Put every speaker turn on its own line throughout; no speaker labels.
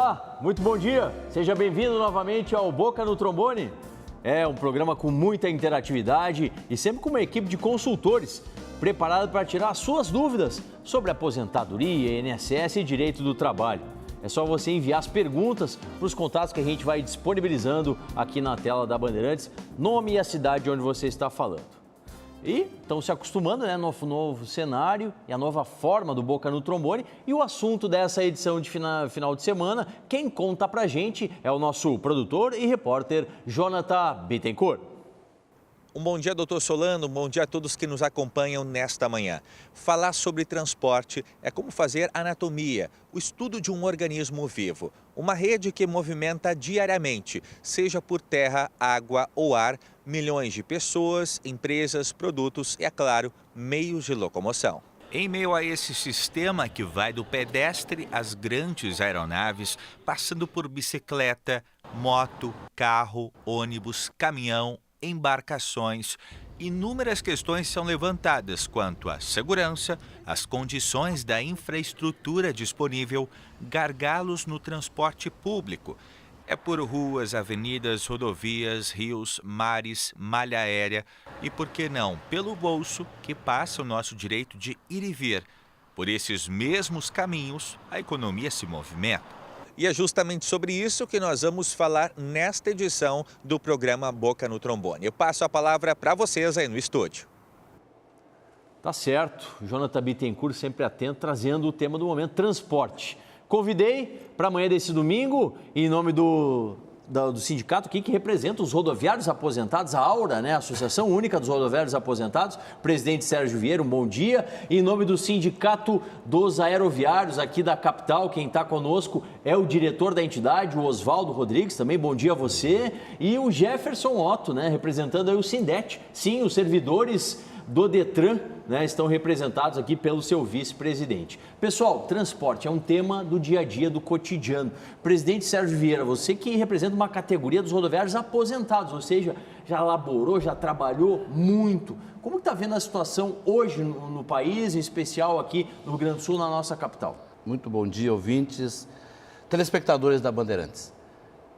Olá, muito bom dia. Seja bem-vindo novamente ao Boca no Trombone. É um programa com muita interatividade e sempre com uma equipe de consultores preparada para tirar suas dúvidas sobre aposentadoria, INSS e direito do trabalho. É só você enviar as perguntas para os contatos que a gente vai disponibilizando aqui na tela da Bandeirantes, nome e a cidade onde você está falando. E estão se acostumando, né, no novo cenário e a nova forma do Boca no Trombone. E o assunto dessa edição de final de semana, quem conta pra gente é o nosso produtor e repórter Jonathan Bittencourt.
Um bom dia, doutor Solano, um bom dia a todos que nos acompanham nesta manhã. Falar sobre transporte é como fazer anatomia, o estudo de um organismo vivo. Uma rede que movimenta diariamente, seja por terra, água ou ar, milhões de pessoas, empresas, produtos e, é claro, meios de locomoção. Em meio a esse sistema que vai do pedestre às grandes aeronaves, passando por bicicleta, moto, carro, ônibus, caminhão, embarcações, inúmeras questões são levantadas quanto à segurança, às condições da infraestrutura disponível, gargalos no transporte público. É por ruas, avenidas, rodovias, rios, mares, malha aérea e, por que não, pelo bolso que passa o nosso direito de ir e vir. Por esses mesmos caminhos, a economia se movimenta. E é justamente sobre isso que nós vamos falar nesta edição do programa Boca no Trombone. Eu passo a palavra para vocês aí no estúdio.
Tá certo, Jonathan Bittencourt sempre atento, trazendo o tema do momento, transporte. Convidei para amanhã desse domingo, em nome do sindicato aqui que representa os rodoviários aposentados, a AURA, né? Associação Única dos Rodoviários Aposentados, presidente Sérgio Vieira, um bom dia. Em nome do Sindicato dos Aeroviários aqui da capital, quem está conosco é o diretor da entidade, o Oswaldo Rodrigues, também bom dia a você. E o Jefferson Otto, né? Representando aí o Sindete. Sim, os servidores do Detran, né, estão representados aqui pelo seu vice-presidente. Pessoal, transporte é um tema do dia a dia, do cotidiano. Presidente Sérgio Vieira, você que representa uma categoria dos rodoviários aposentados, ou seja, já laborou, já trabalhou muito. Como está vendo a situação hoje no país, em especial aqui no Rio Grande do Sul, na nossa capital?
Muito bom dia, ouvintes, telespectadores da Bandeirantes.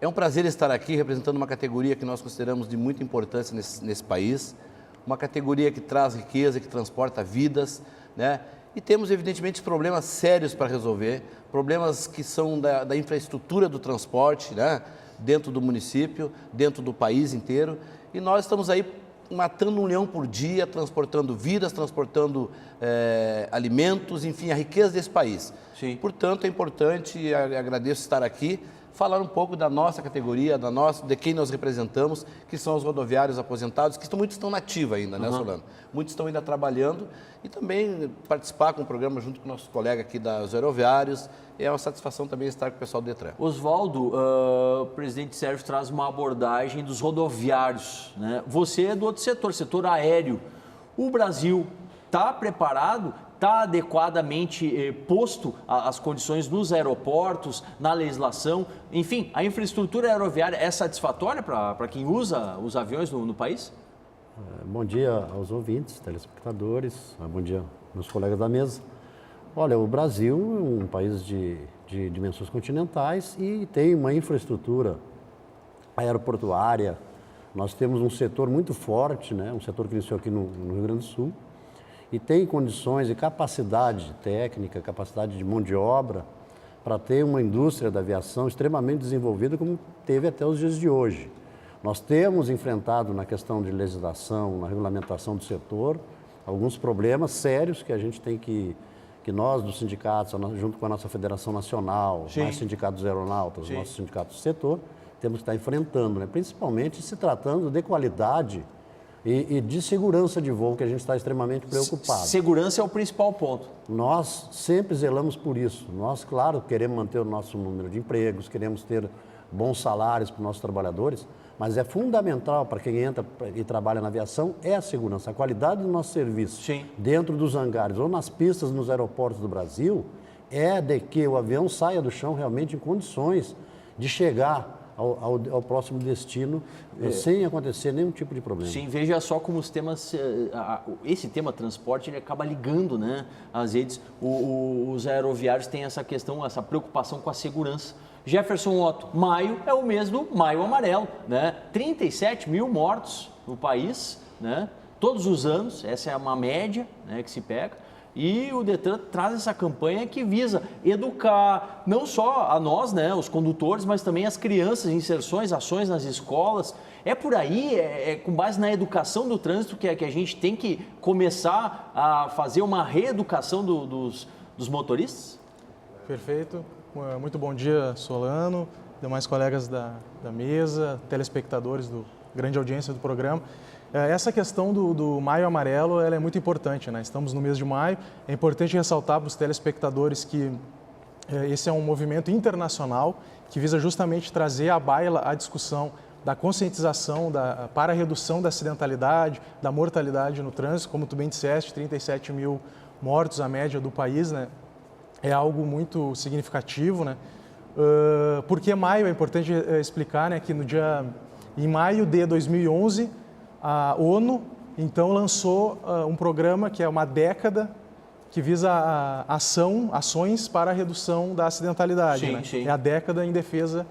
É um prazer estar aqui representando uma categoria que nós consideramos de muita importância nesse país, uma categoria que traz riqueza, que transporta vidas, né? E temos, evidentemente, problemas sérios para resolver, problemas que são da infraestrutura do transporte, né? Dentro do município, dentro do país inteiro. E nós estamos aí matando 1 leão por dia, transportando vidas, transportando alimentos, enfim, a riqueza desse país.
Sim.
Portanto, é importante, e agradeço estar aqui, falar um pouco da nossa categoria, de quem nós representamos, que são os rodoviários aposentados, que muitos estão na ativa ainda, né, Solano? Muitos estão ainda trabalhando e também participar com o programa junto com nossos colegas aqui dos aeroviários. É uma satisfação também estar com o pessoal do Detran.
Oswaldo, o presidente Sérgio traz uma abordagem dos rodoviários, né? Você é do outro setor aéreo. O Brasil está preparado? Está adequadamente posto as condições nos aeroportos, na legislação? Enfim, a infraestrutura aeroviária é satisfatória para quem usa os aviões no país?
Bom dia aos ouvintes, telespectadores, bom dia meus colegas da mesa. Olha, o Brasil é um país de dimensões continentais e tem uma infraestrutura aeroportuária. Nós temos um setor muito forte, né? Um setor que iniciou aqui no Rio Grande do Sul, e tem condições e capacidade técnica, capacidade de mão de obra para ter uma indústria da aviação extremamente desenvolvida como teve até os dias de hoje. Nós temos enfrentado na questão de legislação, na regulamentação do setor, alguns problemas sérios que a gente tem que nós dos sindicatos, junto com a nossa Federação Nacional, mais sindicatos aeronautas, nossos sindicatos do setor, temos que estar enfrentando, né? Principalmente se tratando de qualidade e de segurança de voo, que a gente está extremamente preocupado.
Segurança é o principal ponto.
Nós sempre zelamos por isso. Nós, claro, queremos manter o nosso número de empregos, queremos ter bons salários para os nossos trabalhadores, mas é fundamental para quem entra e trabalha na aviação é a segurança, a qualidade do nosso serviço.
Sim.
Dentro dos hangares ou nas pistas, nos aeroportos do Brasil, é de que o avião saia do chão realmente em condições de chegar ao próximo destino sem acontecer nenhum tipo de problema.
Sim, veja só como os temas, esse tema transporte, ele acaba ligando, né, as redes. Os aeroviários têm essa questão, essa preocupação com a segurança. Jefferson Otto, maio é o mês do Maio Amarelo, né? 37 mil mortos no país, né? Todos os anos, essa é uma média, né, que se pega. E o Detran traz essa campanha que visa educar não só a nós, né, os condutores, mas também as crianças, inserções, ações nas escolas. É por aí, com base na educação do trânsito que a gente tem que começar a fazer uma reeducação dos motoristas?
Perfeito. Muito bom dia, Solano, demais colegas da mesa, telespectadores do grande audiência do programa. Essa questão do Maio Amarelo ela é muito importante, né? Estamos no mês de maio, é importante ressaltar para os telespectadores que esse é um movimento internacional que visa justamente trazer à baila a discussão da conscientização para a redução da acidentalidade, da mortalidade no trânsito, como tu bem disseste, 37 mil mortos a média do país, né? É algo muito significativo, né? Porque maio, é importante explicar, né, que em maio de 2011, a ONU, então, lançou um programa que é uma década que visa ações para a redução da acidentalidade.
Sim,
né?
sim.
É a década em defesa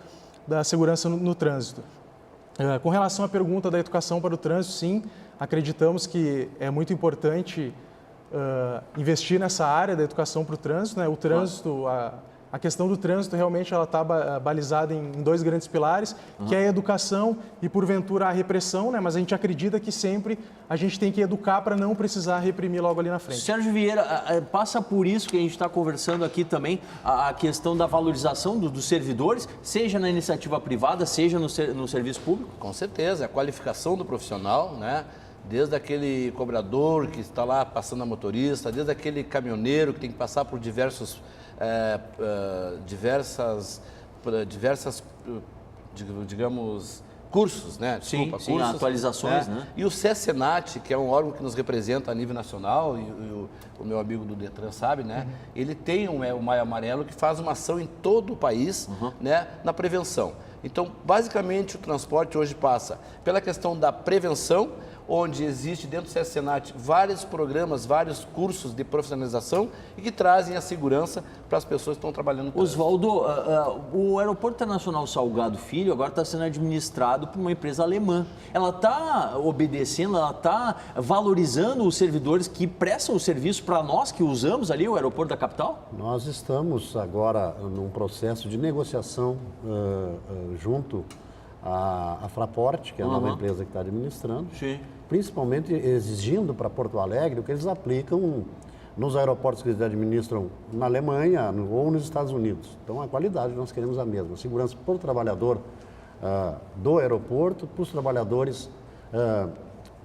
da segurança no trânsito. Com relação à pergunta da educação para o trânsito, sim, acreditamos que é muito importante investir nessa área da educação para o trânsito. Né? O trânsito, a questão do trânsito realmente ela está balizada em dois grandes pilares, que é a educação e, porventura, a repressão, né? Mas a gente acredita que sempre a gente tem que educar para não precisar reprimir logo ali na frente.
Sérgio Vieira, passa por isso que a gente está conversando aqui também, a questão da valorização dos servidores, seja na iniciativa privada, seja no serviço público?
Com certeza, a qualificação do profissional, né? Desde aquele cobrador que está lá passando a motorista, desde aquele caminhoneiro que tem que passar por diversas, digamos, cursos, né?
Sim,
cursos,
atualizações, né?
E o CESENAT, que é um órgão que nos representa a nível nacional, e o meu amigo do Detran sabe, né? Ele tem o Maio Amarelo que faz uma ação em todo o país, né? Na prevenção. Então, basicamente, o transporte hoje passa pela questão da prevenção, onde existe dentro do CESENAT vários programas, vários cursos de profissionalização e que trazem a segurança para as pessoas que estão trabalhando no trânsito.
Oswaldo, o Aeroporto Internacional Salgado Filho agora está sendo administrado por uma empresa alemã. Ela está obedecendo, ela está valorizando os servidores que prestam o serviço para nós que usamos ali o aeroporto da capital?
Nós estamos agora num processo de negociação junto à Fraport, que é a nova empresa que está administrando,
Sim.
Principalmente exigindo para Porto Alegre o que eles aplicam nos aeroportos que eles administram na Alemanha ou nos Estados Unidos. Então, a qualidade nós queremos a mesma, segurança para o trabalhador do aeroporto, para os trabalhadores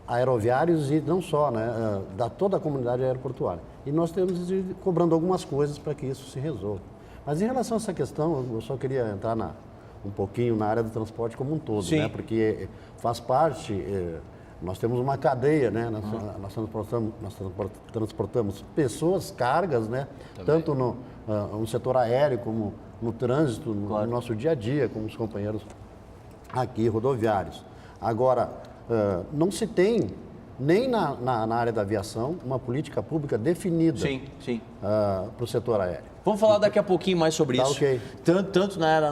aeroviários e não só, né, da toda a comunidade aeroportuária. E nós temos de ir cobrando algumas coisas para que isso se resolva. Mas em relação a essa questão, eu só queria entrar um pouquinho na área do transporte como um todo, né? Porque faz parte, nós temos uma cadeia, né? Nós transportamos pessoas, cargas, né? Também. Tanto no setor aéreo como no trânsito, no nosso dia a dia, com os companheiros aqui rodoviários. Agora, não se tem nem na área da aviação uma política pública definida para o setor aéreo.
Vamos falar daqui a pouquinho mais sobre isso.
Okay.
Tanto na área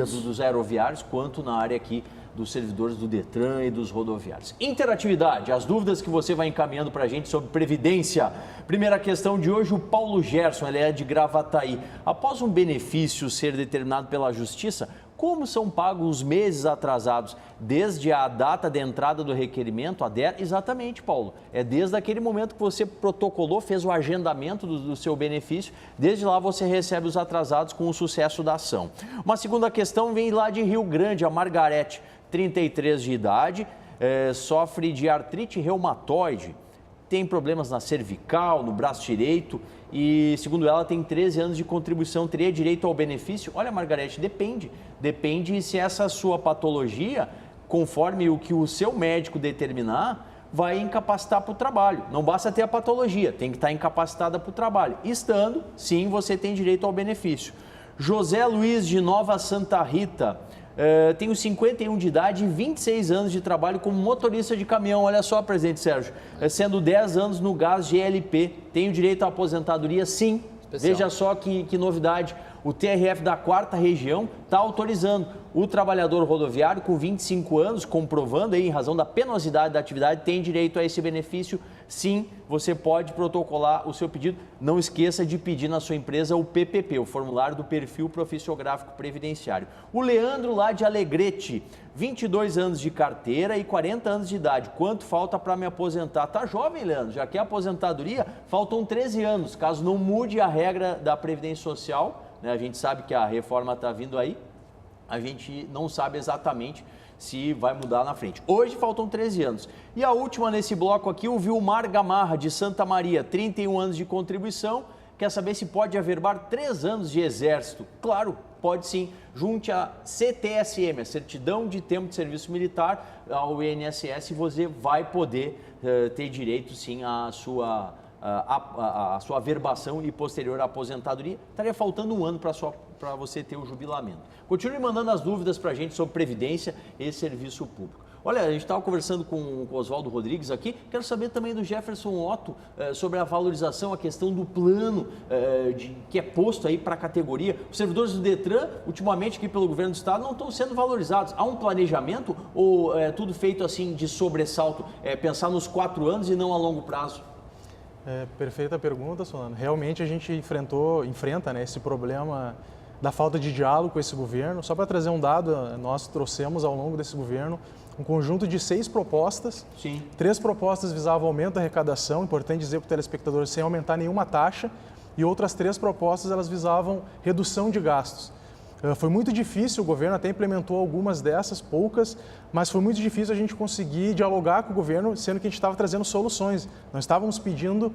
dos aeroviários, quanto na área aqui dos servidores do Detran e dos rodoviários. Interatividade, as dúvidas que você vai encaminhando para a gente sobre Previdência. Primeira questão de hoje, o Paulo Gerson, ele é de Gravataí. Após um benefício ser determinado pela Justiça, como são pagos os meses atrasados? Desde a data de entrada do requerimento, a DER? Exatamente, Paulo. É desde aquele momento que você protocolou, fez o agendamento do seu benefício, desde lá você recebe os atrasados com o sucesso da ação. Uma segunda questão vem lá de Rio Grande, a Margarete, 33 de idade, sofre de artrite reumatoide, tem problemas na cervical, no braço direito e, segundo ela, tem 13 anos de contribuição, teria direito ao benefício? Olha, Margarete, depende se essa sua patologia, conforme o que o seu médico determinar, vai incapacitar para o trabalho. Não basta ter a patologia, tem que estar incapacitada para o trabalho. Estando, sim, você tem direito ao benefício. José Luiz de Nova Santa Rita, tenho 51 de idade e 26 anos de trabalho como motorista de caminhão. Olha só, presidente Sérgio, sendo 10 anos no gás GLP. Tenho direito à aposentadoria? Sim. Especial. Veja só que novidade. O TRF da 4ª Região está autorizando o trabalhador rodoviário com 25 anos, comprovando aí, em razão da penosidade da atividade, tem direito a esse benefício. Sim, você pode protocolar o seu pedido. Não esqueça de pedir na sua empresa o PPP, o formulário do Perfil Profissiográfico Previdenciário. O Leandro, lá de Alegrete, 22 anos de carteira e 40 anos de idade. Quanto falta para me aposentar? Tá jovem, Leandro, já quer aposentadoria? Faltam 13 anos, caso não mude a regra da Previdência Social, né? A gente sabe que a reforma está vindo aí, a gente não sabe exatamente se vai mudar na frente. Hoje faltam 13 anos. E a última nesse bloco aqui, o Vilmar Gamarra, de Santa Maria, 31 anos de contribuição, quer saber se pode averbar 3 anos de exército. Claro, pode sim. Junte a CTSM, a Certidão de Tempo de Serviço Militar, ao INSS, e você vai poder ter direito sim à sua averbação e posterior aposentadoria. Estaria faltando um ano para você ter o jubilamento. Continue mandando as dúvidas para a gente sobre Previdência e Serviço Público. Olha, a gente estava conversando com o Oswaldo Rodrigues aqui, quero saber também do Jefferson Otto sobre a valorização, a questão do plano que é posto aí para a categoria. Os servidores do Detran, ultimamente aqui pelo governo do estado, não estão sendo valorizados. Há um planejamento ou é tudo feito assim de sobressalto, pensar nos 4 anos e não a longo prazo?
Perfeita pergunta, Solano. Realmente a gente enfrenta, né, esse problema da falta de diálogo com esse governo. Só para trazer um dado, nós trouxemos ao longo desse governo um conjunto de 6 propostas.
Sim. 3
propostas visavam aumento da arrecadação, importante dizer para o telespectador, sem aumentar nenhuma taxa, e outras 3 propostas elas visavam redução de gastos. Foi muito difícil, o governo até implementou algumas dessas, poucas, mas foi muito difícil a gente conseguir dialogar com o governo, sendo que a gente estava trazendo soluções. Não estávamos pedindo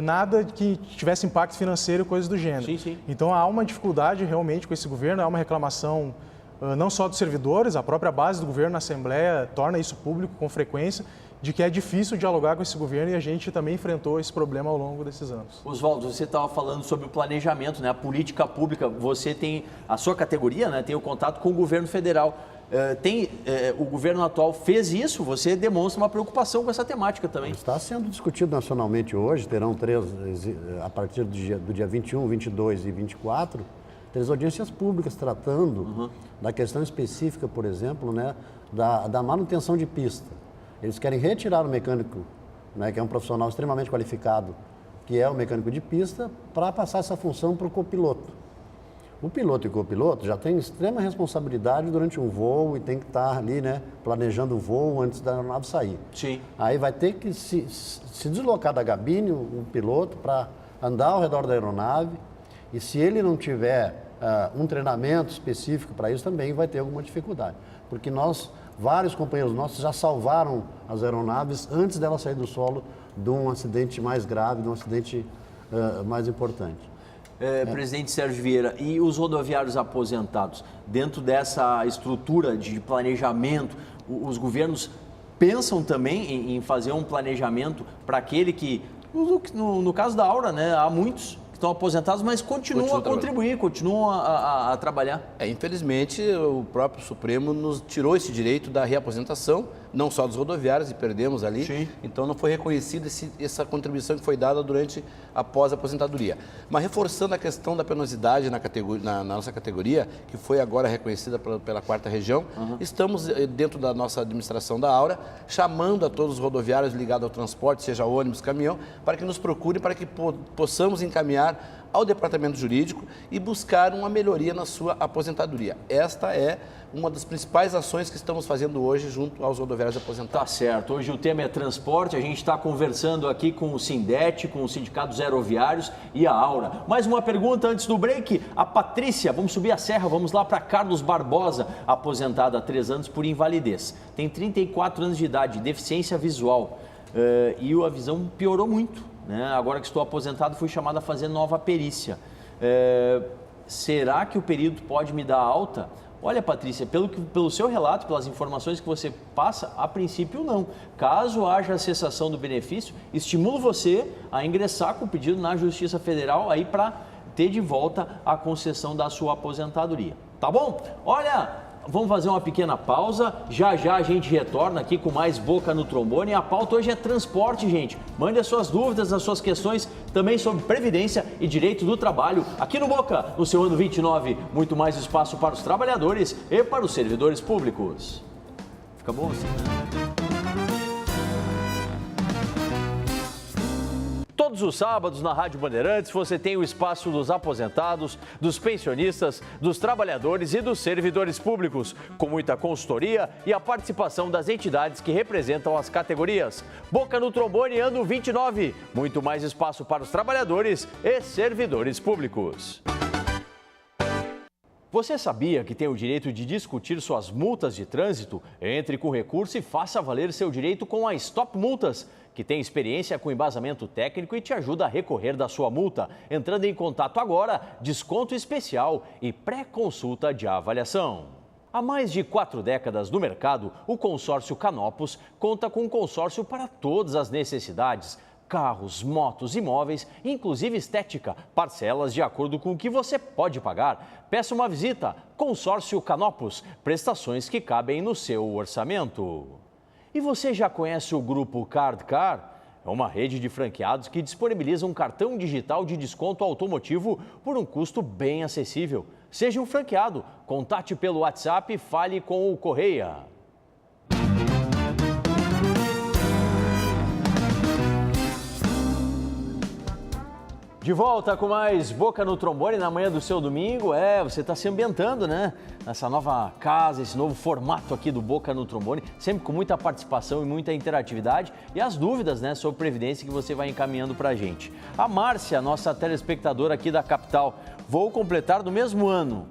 nada que tivesse impacto financeiro e coisas do gênero.
Sim, sim.
Então há uma dificuldade realmente com esse governo, há uma reclamação não só dos servidores, a própria base do governo na Assembleia torna isso público com frequência, de que é difícil dialogar com esse governo, e a gente também enfrentou esse problema ao longo desses anos.
Oswaldo, você estava falando sobre o planejamento, né? A política pública, você tem, a sua categoria, né, tem o contato com o governo federal. O governo atual fez isso, você demonstra uma preocupação com essa temática também.
Está sendo discutido nacionalmente hoje, terão 3, a partir do dia 21, 22 e 24, 3 audiências públicas tratando da questão específica, por exemplo, né, da manutenção de pista. Eles querem retirar o mecânico, né, que é um profissional extremamente qualificado, que é o mecânico de pista, para passar essa função para o copiloto. O piloto e o copiloto já têm extrema responsabilidade durante um voo e tem que estar ali, né, planejando o voo antes da aeronave sair.
Sim.
Aí vai ter que se deslocar da cabine, o piloto, para andar ao redor da aeronave, e se ele não tiver um treinamento específico para isso, também vai ter alguma dificuldade. Porque vários companheiros nossos já salvaram as aeronaves antes dela sair do solo de um acidente mais grave, de um acidente mais importante.
Presidente Sérgio Vieira, e os rodoviários aposentados, dentro dessa estrutura de planejamento, os governos pensam também em fazer um planejamento para aquele que, no caso da Aura, né, há muitos que estão aposentados, mas continuam a contribuir, continuam a trabalhar.
Infelizmente, o próprio Supremo nos tirou esse direito da reaposentação, não só dos rodoviários, e perdemos ali.
Sim.
Então não foi reconhecida essa contribuição que foi dada após a aposentadoria. Mas reforçando a questão da penosidade na nossa categoria, que foi agora reconhecida pela 4ª Região, estamos dentro da nossa administração da Aura, chamando a todos os rodoviários ligados ao transporte, seja ônibus, caminhão, para que nos procurem, para que possamos encaminhar ao departamento jurídico e buscar uma melhoria na sua aposentadoria. Esta é uma das principais ações que estamos fazendo hoje junto aos rodoviários aposentados.
Tá certo. Hoje o tema é transporte. A gente está conversando aqui com o Sindet, com o Sindicato dos Aeroviários e a Aura. Mais uma pergunta antes do break. A Patrícia, vamos subir a serra, vamos lá para Carlos Barbosa, aposentada há 3 anos por invalidez. Tem 34 anos de idade, deficiência visual e a visão piorou muito, né? Agora que estou aposentado, fui chamado a fazer nova perícia. Será que o perito pode me dar alta? Olha, Patrícia, pelo seu relato, pelas informações que você passa, a princípio não. Caso haja cessação do benefício, estimulo você a ingressar com o pedido na Justiça Federal aí para ter de volta a concessão da sua aposentadoria. Tá bom? Olha, vamos fazer uma pequena pausa. Já a gente retorna aqui com mais Boca no Trombone. A pauta hoje é transporte, gente. Mande as suas dúvidas, as suas questões também sobre previdência e direito do trabalho. Aqui no Boca, no seu ano 29, muito mais espaço para os trabalhadores e para os servidores públicos. Fica bom assim, né? Todos os sábados na Rádio Bandeirantes você tem o espaço dos aposentados, dos pensionistas, dos trabalhadores e dos servidores públicos, com muita consultoria e a participação das entidades que representam as categorias. Boca no Trombone, ano 29. Muito mais espaço para os trabalhadores e servidores públicos. Você sabia que tem o direito de discutir suas multas de trânsito? Entre com recurso e faça valer seu direito com a Stop Multas, que tem experiência com embasamento técnico e te ajuda a recorrer da sua multa. Entrando em contato agora, desconto especial e pré-consulta de avaliação. Há mais de 4 décadas no mercado, o consórcio Canopus conta com um consórcio para todas as necessidades. Carros, motos, imóveis, inclusive estética, parcelas de acordo com o que você pode pagar. Peça uma visita. Consórcio Canopus, prestações que cabem no seu orçamento. E você já conhece o grupo Cardcar? É uma rede de franqueados que disponibiliza um cartão digital de desconto automotivo por um custo bem acessível. Seja um franqueado, contate pelo WhatsApp e fale com o Correia. De volta com mais Boca no Trombone na manhã do seu domingo. Você está se ambientando, né? Nessa nova casa, esse novo formato aqui do Boca no Trombone, sempre com muita participação e muita interatividade e as dúvidas, né, sobre previdência que você vai encaminhando para a gente. A Márcia, nossa telespectadora aqui da capital, vou completar no mesmo ano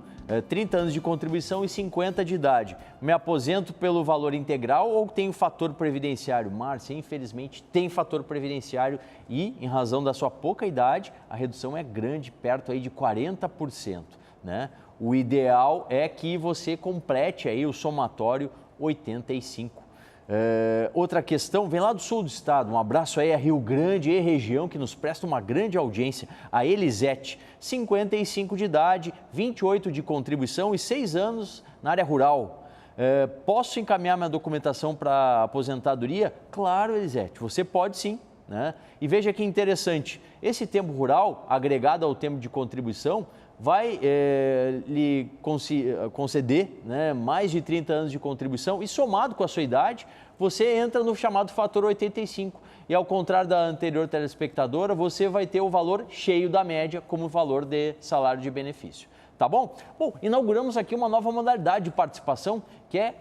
30 anos de contribuição e 50 de idade. Me aposento pelo valor integral ou tenho fator previdenciário? Márcia, infelizmente tem fator previdenciário e, em razão da sua pouca idade, a redução é grande, perto aí de 40%, né? O ideal é que você complete aí o somatório 85. Outra questão, vem lá do sul do estado, um abraço aí a Rio Grande e região que nos presta uma grande audiência, a Elisete, 55 de idade, 28 de contribuição e 6 anos na área rural. Posso encaminhar minha documentação para aposentadoria? Claro, Elisete, você pode sim, né? E veja que interessante, esse tempo rural, agregado ao tempo de contribuição, vai lhe conceder, né, mais de 30 anos de contribuição e somado com a sua idade, você entra no chamado fator 85. E ao contrário da anterior telespectadora, você vai ter o valor cheio da média como valor de salário de benefício. Tá bom? Bom, inauguramos aqui uma nova modalidade de participação que é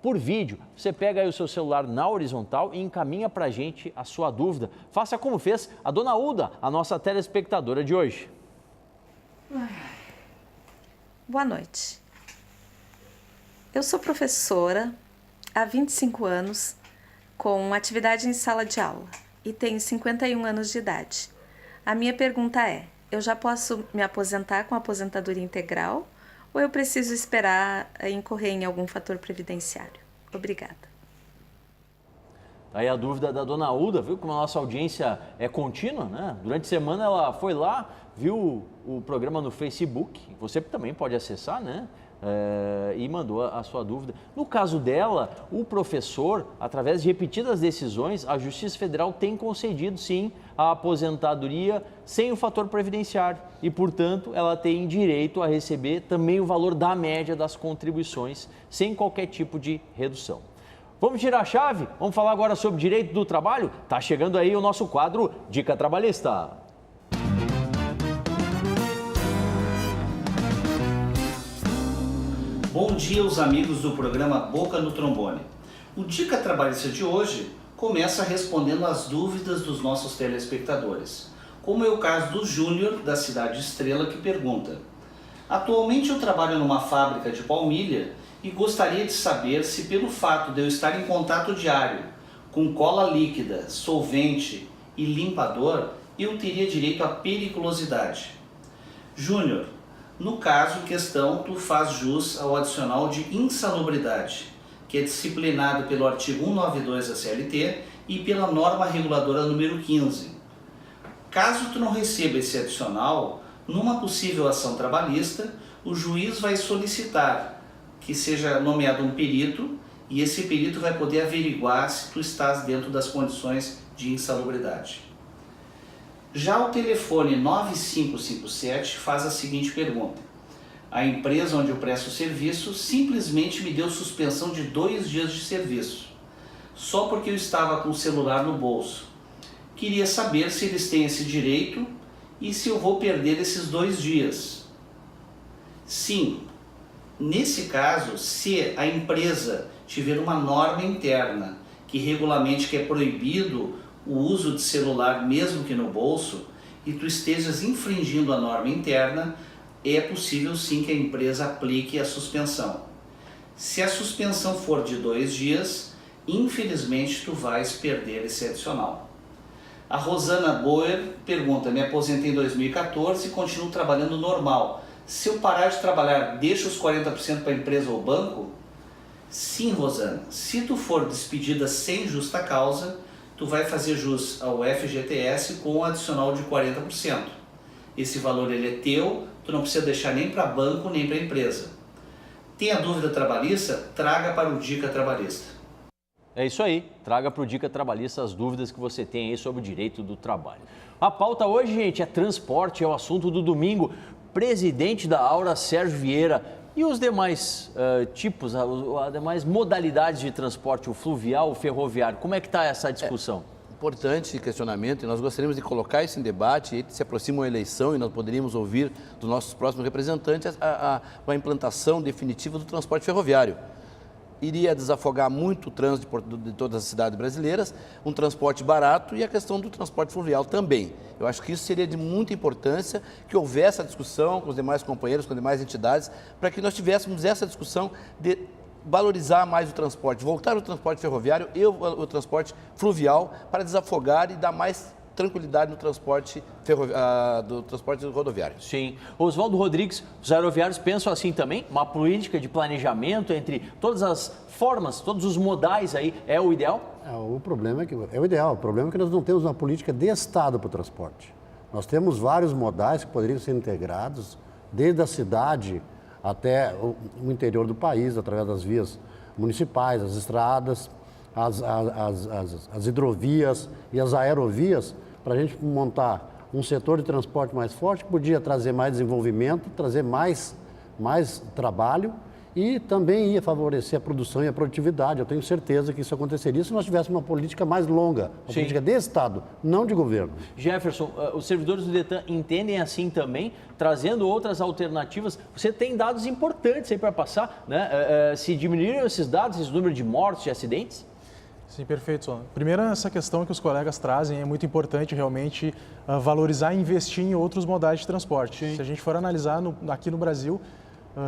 por vídeo. Você pega aí o seu celular na horizontal e encaminha para a gente a sua dúvida. Faça como fez a dona Uda, a nossa telespectadora de hoje.
Boa noite. Eu sou professora há 25 anos, com atividade em sala de aula e tenho 51 anos de idade. A minha pergunta é, eu já posso me aposentar com aposentadoria integral ou eu preciso esperar incorrer em algum fator previdenciário? Obrigada.
Aí a dúvida da dona Uda, viu como a nossa audiência é contínua, né? Durante a semana ela foi lá, viu o programa no Facebook, você também pode acessar, né? E mandou a sua dúvida. No caso dela, o professor, através de repetidas decisões, a Justiça Federal tem concedido, sim, a aposentadoria sem o fator previdenciário e, portanto, ela tem direito a receber também o valor da média das contribuições, sem qualquer tipo de redução. Vamos tirar a chave? Vamos falar agora sobre direito do trabalho? Tá chegando aí o nosso quadro Dica Trabalhista.
Bom dia aos amigos do programa Boca no Trombone. O Dica Trabalhista de hoje começa respondendo as dúvidas dos nossos telespectadores, como é o caso do Júnior, da cidade Estrela, que pergunta: atualmente eu trabalho numa fábrica de palmilha e gostaria de saber se pelo fato de eu estar em contato diário com cola líquida, solvente e limpador, eu teria direito à periculosidade. Júnior, no caso em questão, tu faz jus ao adicional de insalubridade, que é disciplinado pelo artigo 192 da CLT e pela norma reguladora número 15. Caso tu não receba esse adicional, numa possível ação trabalhista, o juiz vai solicitar que seja nomeado um perito, e esse perito vai poder averiguar se tu estás dentro das condições de insalubridade. Já o telefone 9557 faz a seguinte pergunta: a empresa onde eu presto serviço simplesmente me deu suspensão de 2 dias de serviço, só porque eu estava com o celular no bolso. Queria saber se eles têm esse direito e se eu vou perder esses 2 dias. Sim, nesse caso, se a empresa tiver uma norma interna que regulamente que é proibido o uso de celular mesmo que no bolso, e tu estejas infringindo a norma interna, é possível sim que a empresa aplique a suspensão. Se a suspensão for de 2 dias, infelizmente tu vais perder esse adicional. A Rosana Boer pergunta: me aposentei em 2014 e continuo trabalhando normal. Se eu parar de trabalhar, deixo os 40% para a empresa ou banco? Sim, Rosana. Se tu for despedida sem justa causa, tu vai fazer jus ao FGTS com um adicional de 40%. Esse valor ele é teu, tu não precisa deixar nem para banco nem para empresa. Tem a dúvida trabalhista? Traga para o Dica Trabalhista.
É isso aí, traga para o Dica Trabalhista as dúvidas que você tem aí sobre o direito do trabalho. A pauta hoje, gente, é transporte, é o assunto do domingo. Presidente da Aura, Sérgio Vieira, e os demais tipos, as demais modalidades de transporte, o fluvial, o ferroviário, como é que está essa discussão?
Importante questionamento, e nós gostaríamos de colocar isso em debate. E se aproxima uma eleição e nós poderíamos ouvir dos nossos próximos representantes a implantação definitiva do transporte ferroviário. Iria desafogar muito o trânsito de todas as cidades brasileiras, um transporte barato e a questão do transporte fluvial também. Eu acho que isso seria de muita importância, que houvesse essa discussão com os demais companheiros, com as demais entidades, para que nós tivéssemos essa discussão de valorizar mais o transporte, voltar o transporte ferroviário e o transporte fluvial para desafogar e dar mais tranquilidade no transporte rodoviário.
Sim. Oswaldo Rodrigues, os aeroviários pensam assim também? Uma política de planejamento entre todas as formas, todos os modais aí, é o ideal?
O problema é que é o ideal. O problema é que nós não temos uma política de Estado para o transporte. Nós temos vários modais que poderiam ser integrados, desde a cidade até o interior do país, através das vias municipais, as estradas, as hidrovias e as aerovias, para a gente montar um setor de transporte mais forte, que podia trazer mais desenvolvimento, trazer mais trabalho e também ia favorecer a produção e a produtividade. Eu tenho certeza que isso aconteceria se nós tivéssemos uma política mais longa, uma política de Estado, não de governo.
Jefferson, os servidores do Detran entendem assim também, trazendo outras alternativas. Você tem dados importantes aí para passar, né? Se diminuíram esses dados, esse número de mortes, de acidentes?
Sim, perfeito, Solano. Primeiro, essa questão que os colegas trazem é muito importante realmente valorizar e investir em outros modais de transporte. Sim. Se a gente for analisar aqui no Brasil,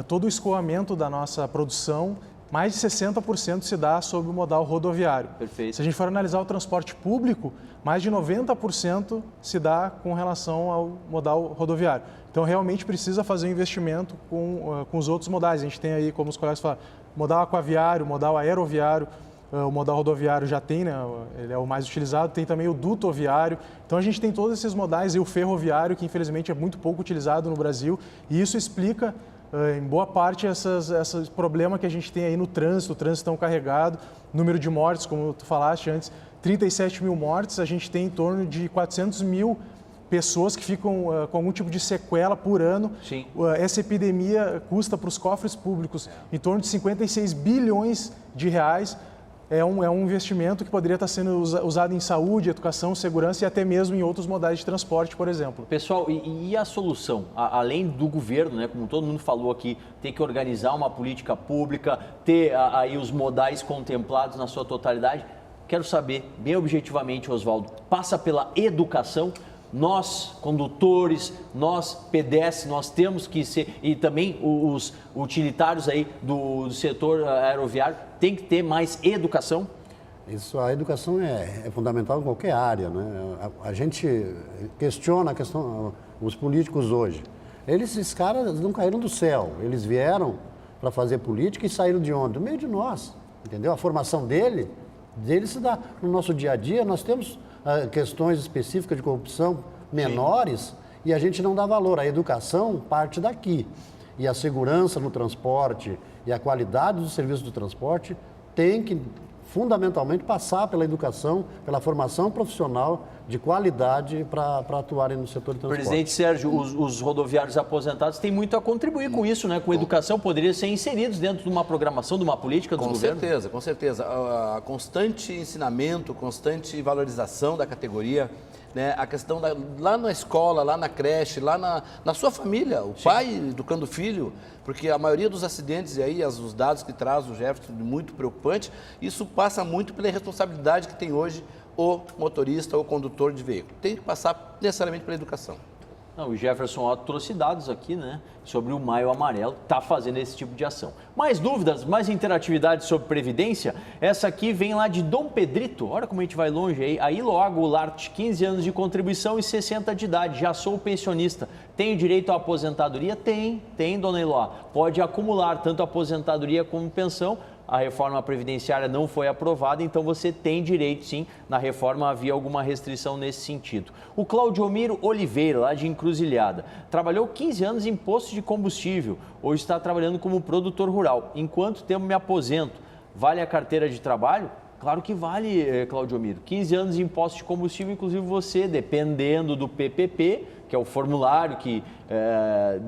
todo o escoamento da nossa produção, mais de 60% se dá sobre o modal rodoviário.
Perfeito.
Se a gente for analisar o transporte público, mais de 90% se dá com relação ao modal rodoviário. Então, realmente precisa fazer um investimento com os outros modais. A gente tem aí, como os colegas falaram, modal aquaviário, modal aeroviário. O modal rodoviário já tem, né? Ele é o mais utilizado, tem também o dutoviário. Então a gente tem todos esses modais e o ferroviário, que infelizmente é muito pouco utilizado no Brasil, e isso explica em boa parte esse problema que a gente tem aí no trânsito, o trânsito tão carregado, número de mortes, como tu falaste antes, 37 mil mortes, a gente tem em torno de 400 mil pessoas que ficam com algum tipo de sequela por ano.
Sim.
Essa epidemia custa para os cofres públicos em torno de 56 bilhões de reais. É um investimento que poderia estar sendo usado em saúde, educação, segurança e até mesmo em outros modais de transporte, por exemplo.
Pessoal, e a solução? Além do governo, né, como todo mundo falou aqui, ter que organizar uma política pública, ter aí os modais contemplados na sua totalidade, quero saber, bem objetivamente, Oswaldo, passa pela educação? Nós, condutores, nós, pedestres, nós temos que ser, e também os utilitários aí do setor aeroviário, tem que ter mais educação?
Isso, a educação é fundamental em qualquer área, né? A gente questiona os políticos hoje. Esses caras não caíram do céu, eles vieram para fazer política e saíram de onde? Do meio de nós, entendeu? A formação dele se dá no nosso dia a dia. Nós temos questões específicas de corrupção menores. Sim. E a gente não dá valor. A educação parte daqui. E a segurança no transporte e a qualidade do serviço do transporte tem que, fundamentalmente, passar pela educação, pela formação profissional de qualidade para atuarem no setor de transporte.
Presidente Sérgio, os rodoviários aposentados têm muito a contribuir com isso, né? Com educação, poderiam ser inseridos dentro de uma programação, de uma política do governo?
Com certeza. A constante ensinamento, constante valorização da categoria, né? A questão lá na escola, lá na creche, lá na sua família, o pai educando o filho, porque a maioria dos acidentes, e aí os dados que traz o Jefferson, muito preocupante, isso passa muito pela responsabilidade que tem hoje o motorista ou condutor de veículo. Tem que passar necessariamente pela educação.
Não, o Jefferson Otto trouxe dados aqui, né, sobre o Maio Amarelo, está fazendo esse tipo de ação. Mais dúvidas, mais interatividade sobre Previdência? Essa aqui vem lá de Dom Pedrito, olha como a gente vai longe aí. Aí logo, Goulart, 15 anos de contribuição e 60 de idade, já sou pensionista. Tenho direito à aposentadoria? Tem, dona Eloá. Pode acumular tanto aposentadoria como pensão. A reforma previdenciária não foi aprovada, então você tem direito, sim. Na reforma havia alguma restrição nesse sentido. O Claudiomiro Oliveira, lá de Encruzilhada, trabalhou 15 anos em posto de combustível. Hoje está trabalhando como produtor rural. Em quanto tempo me aposento? Vale a carteira de trabalho? Claro que vale, Claudiomiro. 15 anos em posto de combustível, inclusive você, dependendo do PPP, que é o formulário que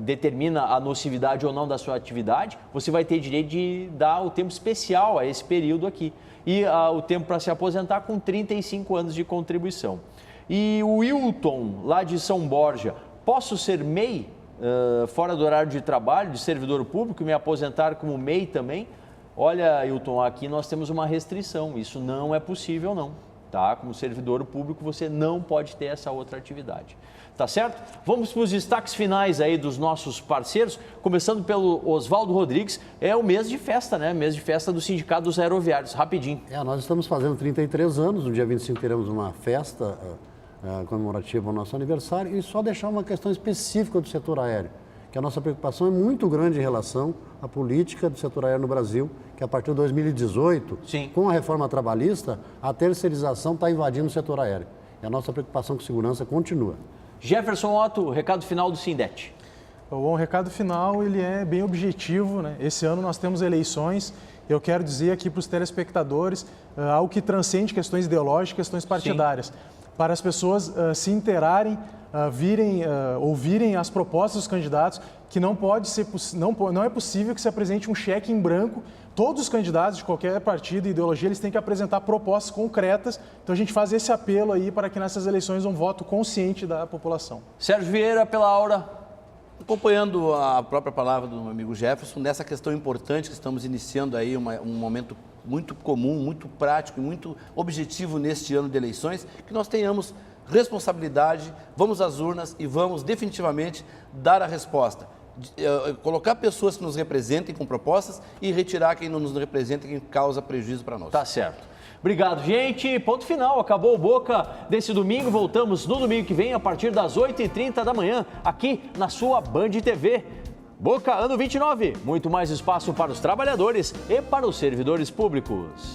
determina a nocividade ou não da sua atividade, você vai ter direito de dar o tempo especial a esse período aqui. E o tempo para se aposentar com 35 anos de contribuição. E o Wilton, lá de São Borja, posso ser MEI, fora do horário de trabalho, de servidor público, e me aposentar como MEI também? Olha, Wilton, aqui nós temos uma restrição, isso não é possível não, tá? Como servidor público você não pode ter essa outra atividade, tá certo? Vamos para os destaques finais aí dos nossos parceiros, começando pelo Oswaldo Rodrigues, é o mês de festa, né? Mês de festa do Sindicato dos Aeroviários, rapidinho.
Nós estamos fazendo 33 anos, no dia 25 teremos uma festa comemorativa ao nosso aniversário e só deixar uma questão específica do setor aéreo, que a nossa preocupação é muito grande em relação à política do setor aéreo no Brasil, que a partir de 2018, com a reforma trabalhista, a terceirização está invadindo o setor aéreo. E a nossa preocupação com segurança continua.
Jefferson Otto, recado final do Sindete.
O recado final ele é bem objetivo, né? Esse ano nós temos eleições. Eu quero dizer aqui para os telespectadores algo que transcende questões ideológicas, questões partidárias. Para as pessoas se inteirarem, ouvirem as propostas dos candidatos, que não é possível que se apresente um cheque em branco. Todos os candidatos de qualquer partido e ideologia, eles têm que apresentar propostas concretas. Então a gente faz esse apelo aí para que nessas eleições um voto consciente da população.
Sérgio Vieira, pela Aura.
Acompanhando a própria palavra do meu amigo Jefferson, nessa questão importante que estamos iniciando aí, um momento muito comum, muito prático e muito objetivo neste ano de eleições, que nós tenhamos responsabilidade, vamos às urnas e vamos definitivamente dar a resposta. Colocar pessoas que nos representem com propostas e retirar quem não nos representa e quem causa prejuízo para nós.
Tá certo. Obrigado, gente. Ponto final. Acabou o Boca desse domingo. Voltamos no domingo que vem, a partir das 8h30 da manhã, aqui na sua Band TV. Boca, ano 29. Muito mais espaço para os trabalhadores e para os servidores públicos.